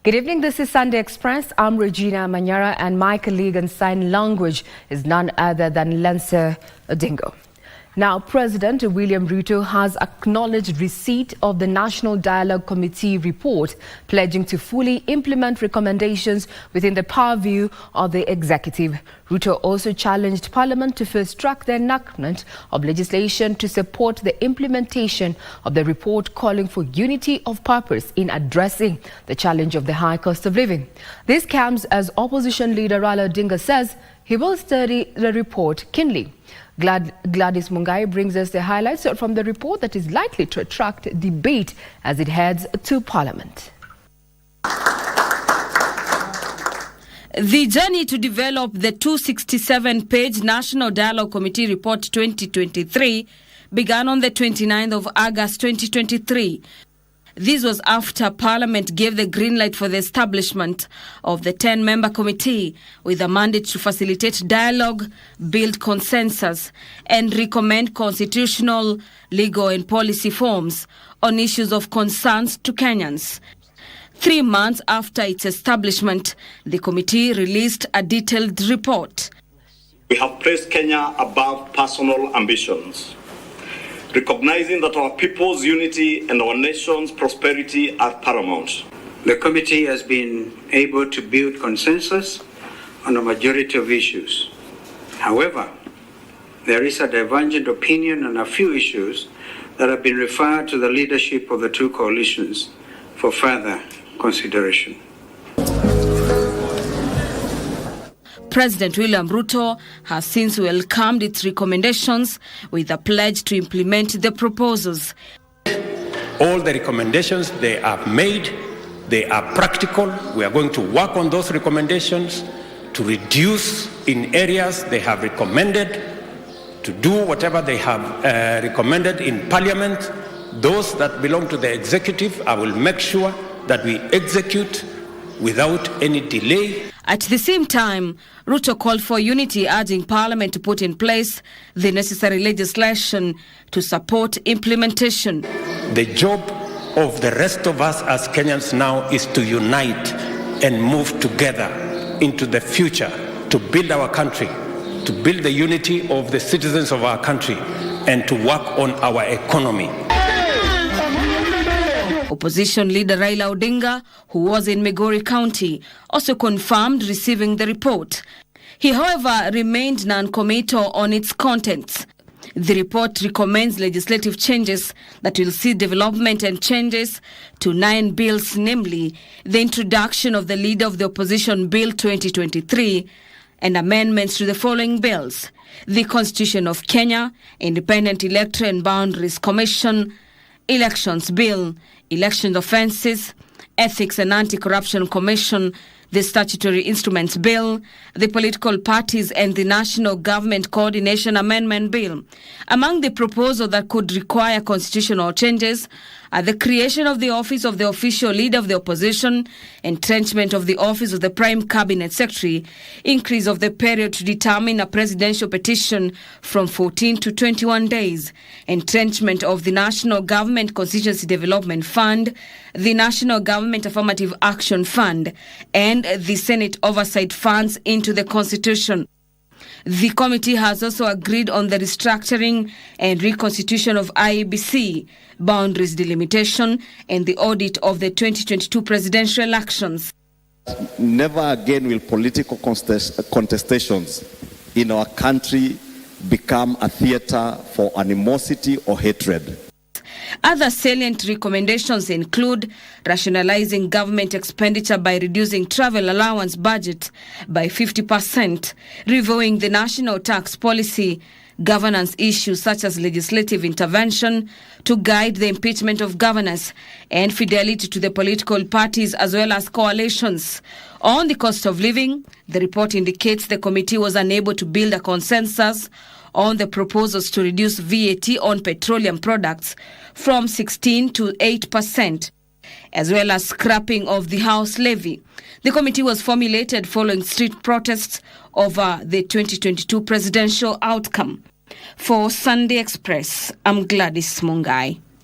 Good evening, this is Sunday Express. I'm Regina Manyara and my colleague in sign language is none other than Raila Odinga. Now, President William Ruto has acknowledged receipt of the National Dialogue Committee report, pledging to fully implement recommendations within the purview of the executive. Ruto also challenged Parliament to first track the enactment of legislation to support the implementation of the report, calling for unity of purpose in addressing the challenge of the high cost of living. This comes as opposition leader Raila Odinga says he will study the report keenly. Gladys Mungai brings us the highlights from the report that is likely to attract debate as it heads to Parliament. The journey to develop the 267-page National Dialogue Committee Report 2023 began on the 29th of August 2023. This was after Parliament gave the green light for the establishment of the 10-member committee with a mandate to facilitate dialogue, build consensus, and recommend constitutional, legal, and policy forms on issues of concerns to Kenyans. 3 months after its establishment, the committee released a detailed report. We have placed Kenya above personal ambitions, recognizing that our people's unity and our nation's prosperity are paramount. The committee has been able to build consensus on a majority of issues. However, there is a divergent opinion on a few issues that have been referred to the leadership of the two coalitions for further consideration. President William Ruto has since welcomed its recommendations with a pledge to implement the proposals. All the recommendations they have made, they are practical. We are going to work on those recommendations to reduce in areas they have recommended, to do whatever they have recommended in Parliament. Those that belong to the executive, I will make sure that we execute without any delay. At the same time, Ruto called for unity, urging Parliament to put in place the necessary legislation to support implementation. The job of the rest of us as Kenyans now is to unite and move together into the future, to build our country, to build the unity of the citizens of our country, and to work on our economy. Opposition leader Raila Odinga, who was in Migori County, also confirmed receiving the report. He, however, remained non-committal on its contents. The report recommends legislative changes that will see development and changes to 9 bills, namely the introduction of the Leader of the Opposition Bill 2023 and amendments to the following bills: the Constitution of Kenya, Independent Electoral and Boundaries Commission, Elections Bill, Election Offences, Ethics and Anti-Corruption Commission, the Statutory Instruments Bill, the Political Parties and the National Government Coordination Amendment Bill. Among the proposals that could require constitutional changes are the creation of the office of the official leader of the opposition, entrenchment of the office of the Prime Cabinet Secretary, increase of the period to determine a presidential petition from 14 to 21 days, entrenchment of the National Government Constituency Development Fund, the National Government Affirmative Action Fund, and the Senate Oversight Funds into the Constitution. The committee has also agreed on the restructuring and reconstitution of IEBC, boundaries delimitation, and the audit of the 2022 presidential elections. Never again will political contestations in our country become a theater for animosity or hatred. Other salient recommendations include rationalizing government expenditure by reducing travel allowance budget by 50%, reviewing the national tax policy, governance issues such as legislative intervention to guide the impeachment of governors, and fidelity to the political parties as well as coalitions. On the cost of living, the report indicates the committee was unable to build a consensus on the proposals to reduce VAT on petroleum products from 16 to 8%, as well as scrapping of the house levy. The committee was formulated following street protests over the 2022 presidential outcome. For Sunday Express, I'm Gladys Mungai.